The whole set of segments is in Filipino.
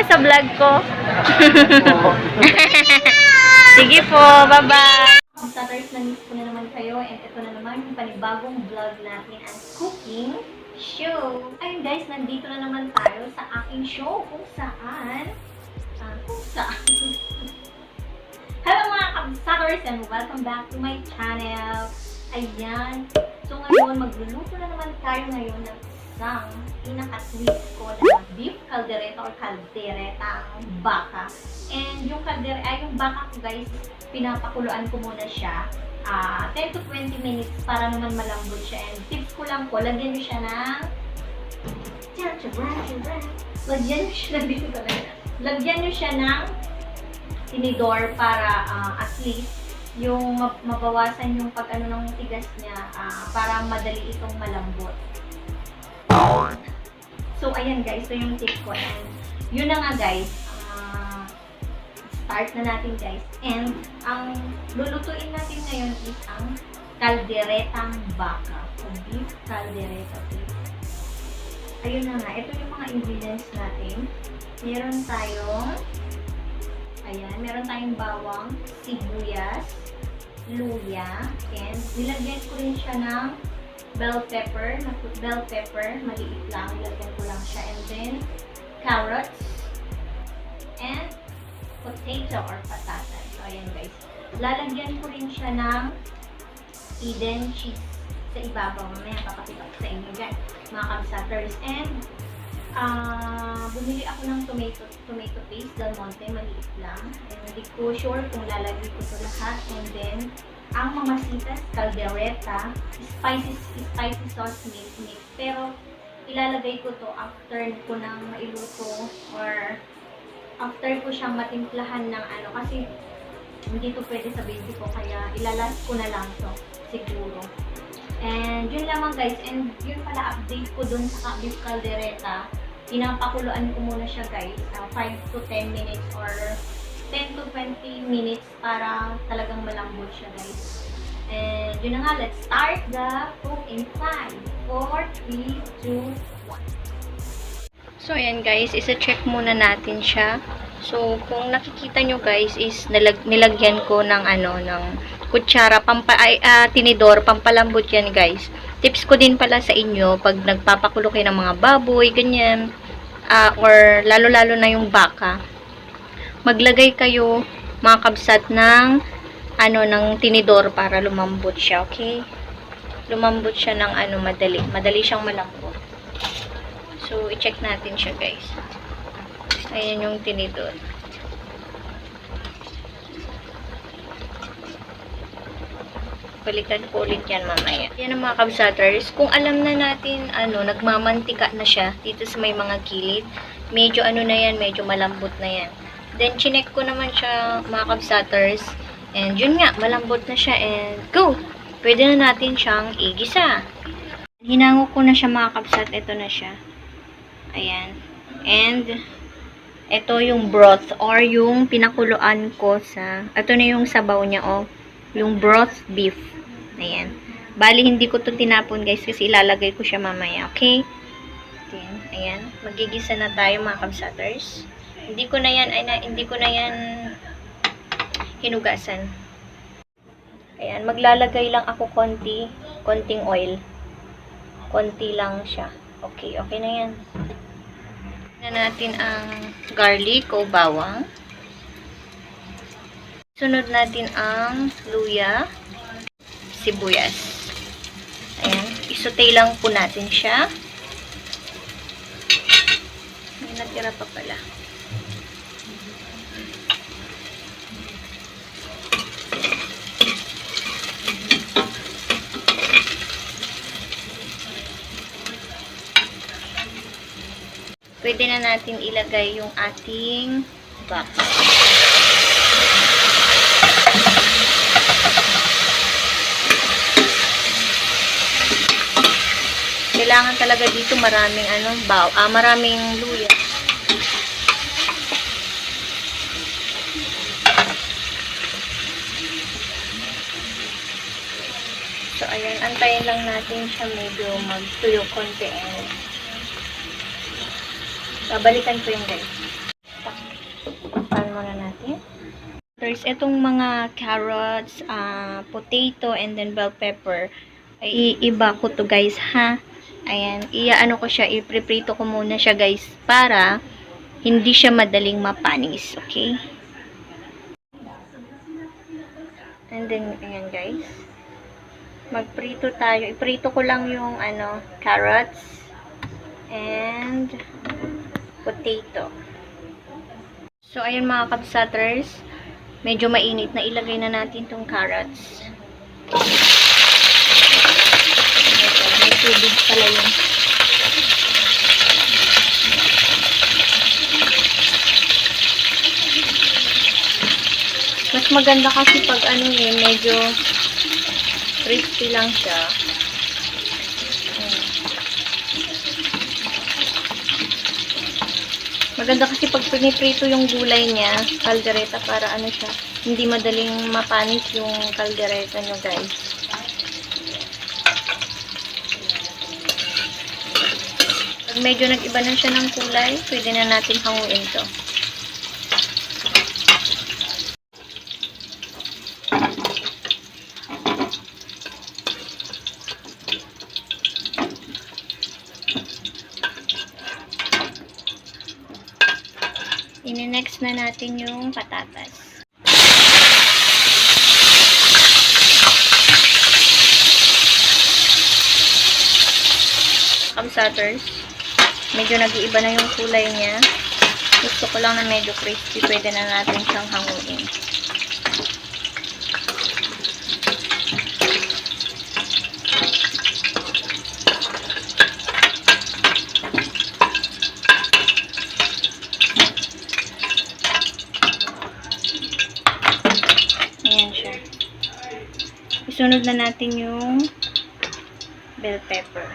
sa vlog ko. Sige po, bye-bye. Saturdays, nandito po na naman kayo. And ito na naman yung panibagong vlog natin ang cooking show. Ayun guys, nandito na naman tayo sa aking show kung saan Hello mga kabsaters and welcome back to my channel. Ayan. So ngayon, magluluto na naman tayo ngayon ng isang pinaka-twist ko na beef caldereta or caldereta baka. And yung yung baka ko guys, pinapakuluan ko muna siya 10 to 20 minutes para naman malambot siya. And tips ko lang po, lagyan nyo siya ng lagyan nyo siya ng tinidor para at least yung mabawasan yung pag-ano ng tigas niya para madali itong malambot. So ayan guys, so yung tip ko. And yun na nga guys, start na natin guys. And ang lulutuin natin ngayon is ang calderetang baka o beef caldereta. Ayun na nga, ito yung mga ingredients natin. Meron tayong bawang, sibuyas, luya, and nilagyan ko rin siya ng bell pepper, maliit lang, nilagyan ko lang siya, and then carrots, and potato or patatas. So, ayan guys. Lalagyan ko rin siya ng Eden cheese sa ibabaw. Mamaya papakita ko sa inyo guys, mga kabsaters. And bumili ako ng tomato paste, Del Monte, maliit lang. And hindi ko sure kung lalagay ko ito lahat. And then, ang mamasitas, caldereta, spicy sauce mix. Pero, ilalagay ko to after ko nang mailuto or after ko siyang matimplahan ng kasi hindi to pwede sa baby ko, kaya ilalas ko na lang to siguro. And yun lamang guys. And yun pala, update ko dun sa beef caldereta. Pinapakuluan ko muna siya guys, 5 to 10 minutes or 10 to 20 minutes para talagang malambot siya guys. And yun na nga, let's start the cooking time. 4, 3, 2, 1. So ayan guys, isa-check muna natin siya. So kung nakikita nyo guys is nilagyan ko ng ng kutsara, tinidor, pampalambot yan guys. Tips ko din pala sa inyo, pag nagpapakulo kayo ng mga baboy, ganyan, or lalo-lalo na yung baka, maglagay kayo, mga kabsat, ng tinidor para lumambot siya, okay? Lumambot siya ng madali siyang malambot. So, i-check natin siya guys. Ayan yung tinidor. Balikan ko ulit yan mamaya. Yan ang mga kabsaters. Kung alam na natin, nagmamantika na siya dito sa may mga kilid, medyo na yan, medyo malambot na yan. Then, chinek ko naman siya, mga kabsaters. And yun nga, malambot na siya. And go! Pwede na natin siyang igisa. Hinango ko na siya, mga kabsat. Ito na siya. Ayan. And ito yung broth or yung pinakuluan ko sa, ito na yung sabaw niya, yung broth beef. Ayan. Bali, hindi ko to tinapon guys kasi ilalagay ko siya mamaya. Okay? Ayan. Magigisa na tayo mga kabsaters. Hindi ko na yan hinugasan. Ayan. Maglalagay lang ako konting oil. Konti lang siya. Okay. Okay na yan. Na natin ang garlic o bawang. Sunod natin ang luya, sibuyas. Ayan. Isutay lang po natin siya. May natira pa pala. Pwede na natin ilagay yung ating baka. Kailangan talaga dito maraming maraming luya. So ayan, antayin lang natin siya medyo magtuyo konti. Babalikan ko yung guys. muna natin. There's itong mga carrots, potato, and then bell pepper. Ay, iba ko to guys, ha? Ayan, iaano ko siya, ipreprito ko muna siya guys, para hindi siya madaling mapanis, okay? And then, ayan guys. Magprito tayo. Iprito ko lang yung, carrots, and potato. So, ayun mga kabsaters, medyo mainit na, ilagay na natin tong carrots. May tubig pala yun. Mas maganda kasi pag medyo crispy lang siya. Maganda kasi pag piniprito yung gulay niya, kaldereta, para siya, hindi madaling mapanis yung kaldereta nyo guys. Pag medyo nag-iba na siya ng kulay, pwede na natin hanguin to. Next na natin yung patatas. Kabsaters, medyo nag-iiba na yung kulay niya. Gusto ko lang na medyo crispy. Pwede na natin siyang hanguin. Isunod na natin yung bell pepper.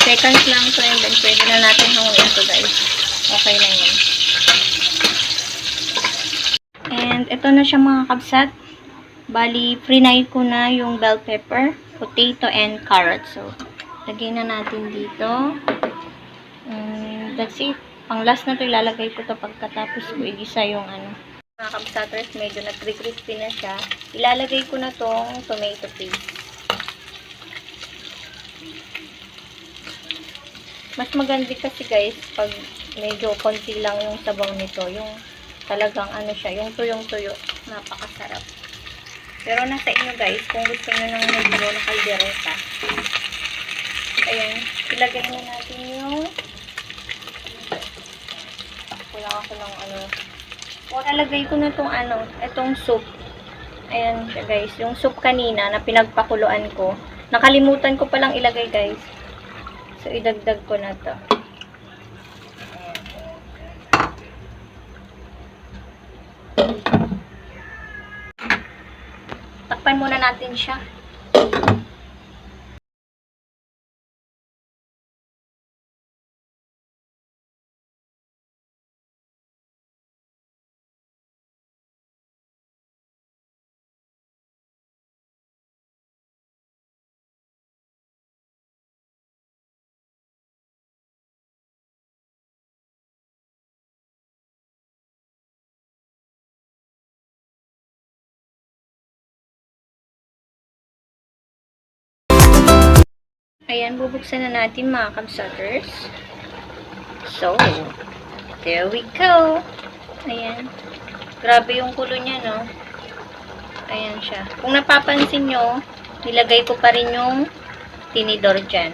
Seconds lang to, and then pwede na natin hanguin to guys. Okay na yun. And ito na siya mga kabsat. Bali, frinay ko na yung bell pepper, potato, and carrot. So, lagay na natin dito. That's it. Pang last na to, ilalagay ko to pagkatapos ko igisa yung Mga kabsaters, medyo nag-crispy na siya. Ilalagay ko na tong tomato paste. Mas maganda kasi guys, pag medyo konti lang yung sabaw nito, yung talagang siya, yung tuyong-tuyo, napakasarap. Pero nasa inyo guys, kung gusto nyo ng medyo na kaldereta. Ayan, ilagay na natin yung kulang ako ng ilalagay ko na tong itong soup. Ayan siya guys, yung soup kanina na pinagpakuluan ko. Nakalimutan ko palang ilagay guys. So, idagdag ko na to. Takpan muna natin siya. Ayan, bubuksan na natin mga kabsaters. So, there we go. Ayan. Grabe yung kulo niya, no? Ayan siya. Kung napapansin nyo, nilagay ko pa rin yung tinidor dyan.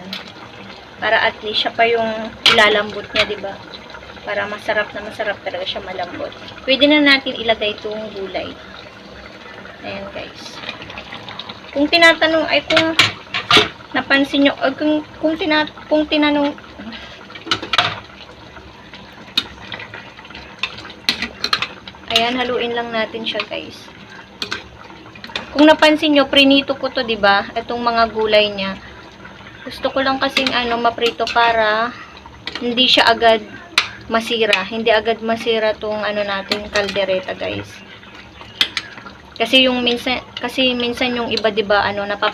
Para at least siya pa yung ilalambot niya, diba? Para masarap na masarap talaga siya malambot. Pwede na natin ilagay itong gulay. Ayan, guys. Kung tinatanong, kung napansin nyo, kung tinanong, ayan, haluin lang natin siya, guys. Kung napansin nyo, prinito ko to, diba? Itong mga gulay niya. Gusto ko lang kasing maprito para hindi siya agad masira. Hindi agad masira tong natin kaldereta, guys. Kasi minsan yung iba 'di ba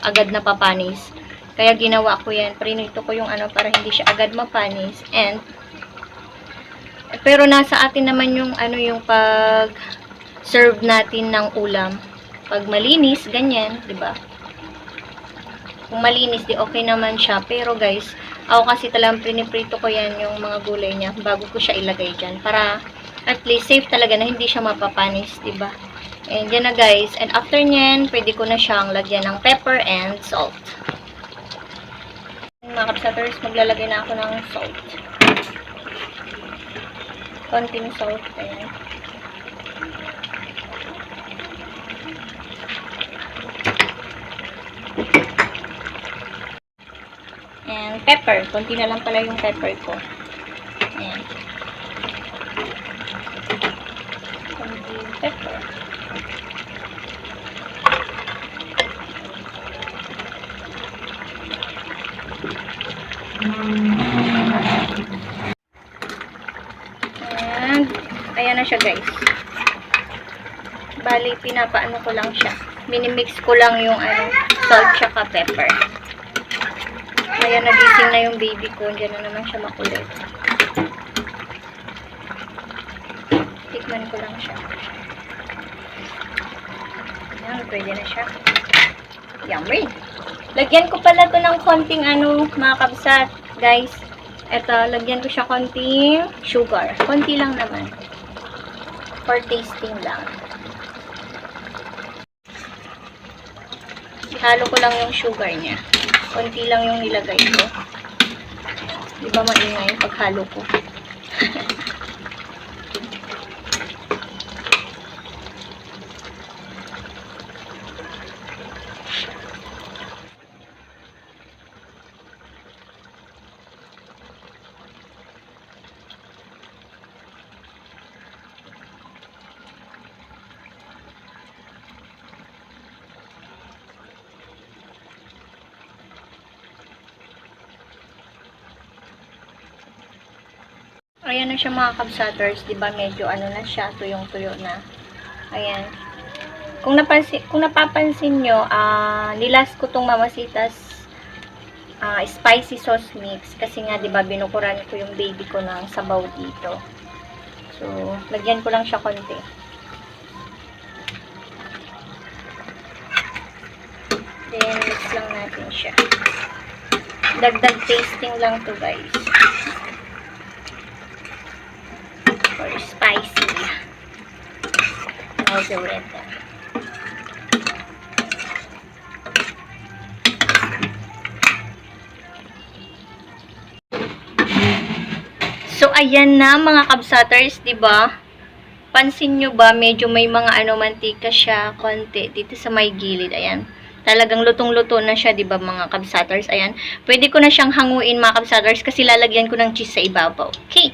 agad napapanis. Kaya ginawa ko 'yan. Prinito ko yung para hindi siya agad mapanis. And pero nasa atin naman yung yung pag serve natin ng ulam. Pag malinis, ganyan, 'di ba? Kung malinis, di okay naman siya. Pero guys, ako kasi talagang piniprito ko 'yan yung mga gulay niya bago ko siya ilagay diyan para at least safe talaga na hindi siya mapapanis, 'di ba? And yan na guys. And after nyan, pwede ko na siyang lagyan ng pepper and salt. Mga kapsaters, maglalagay na ako ng salt. Konting salt. Ayan. And pepper. Konti na lang pala yung pepper ko. Ayan. Konting pepper. And ayan na siya guys. Bali pinapaano ko lang siya. Minimix ko lang yung salt tsaka pepper. Ayan, nagising na yung baby ko. Diyan na naman siya makulit. Tikman ko lang siya. Ayan, pwede na siya. Yummy! Lagyan ko pala to ng konting mga kabsat, guys. Eto, lagyan ko siya konting sugar. Konti lang naman. For tasting lang. Ihalo ko lang yung sugar niya. Konti lang yung nilagay ko. Di ba maingay paghalo ko? Ayan na siya mga kabsaters, 'di ba? Medyo na siya, tuyong-tuyo na. Ayan. Kung napapansin nyo, nilas ko tong Mamasitas spicy sauce mix kasi nga 'di ba binukuran ko yung baby ko ng sabaw dito. So, lagyan ko lang siya konti. Then mix lang natin siya. Dagdag tasting lang to, guys. For spicy caldereta. So ayan na mga kabsaters, 'di ba? Pansin nyo ba medyo may mga mantika siya konti dito sa may gilid. Ayan. Talagang lutong-luto na siya, 'di ba mga kabsaters? Ayan. Pwede ko na siyang hanguin mga kabsaters kasi lalagyan ko ng cheese sa ibabaw. Okay.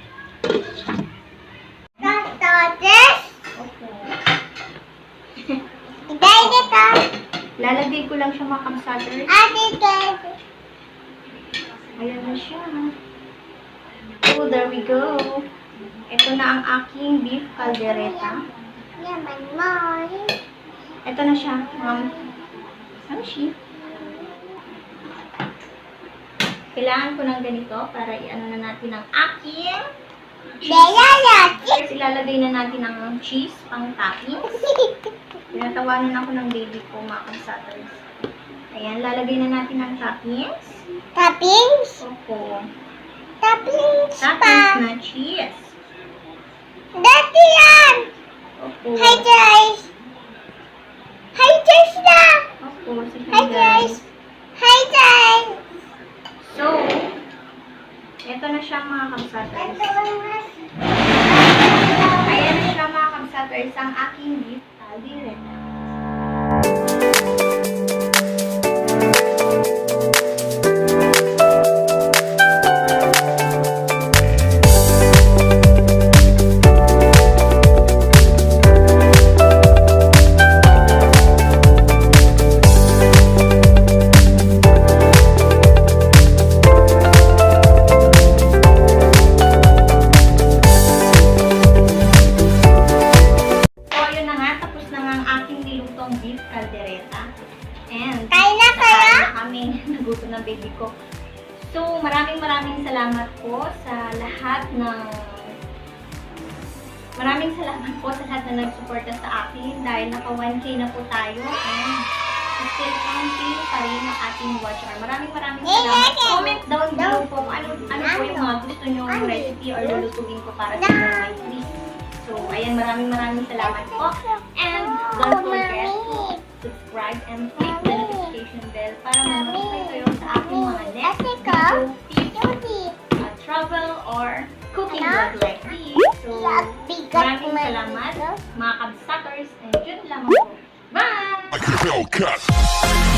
Lalagay ko lang siya mga kabsaters. Ayan na siya. Oh, there we go. Ito na ang aking beef caldereta. Ito na siya. Ano siya? Kailangan ko ng ganito para i-ano na natin ang aking cheese. Ilalagay na natin ang cheese pang toppings. Tinatawanan ako ng baby ko, mga kabsaters. Ayan, lalagay na natin ang toppings. Toppings? Opo. Toppings Toppings na cheese. Dati yan! Opo. Hi guys! Hi guys na! Opo, sige Hi guys! Hi guys! So, ito na siya mga kabsaters. Ayan na siya mga kabsaters, ang aking beef caldereta. maraming salamat po sa lahat ng na nagsuporta sa akin dahil naka 1K na po tayo and still counting pa rin ang ating watch hour. Maraming salamat. Comment down below po kung ano po yung mga gusto nyong recipe or lulutuin ko para sa mga please. So, ayan, maraming salamat po. And don't forget to subscribe and click the notification bell para ma-notify kayo sa aking mga next video tips, travel or cooking vlog like this. So, maraming salamat mga kabsakers and yun lamang po. Bye! Like a Hellcat.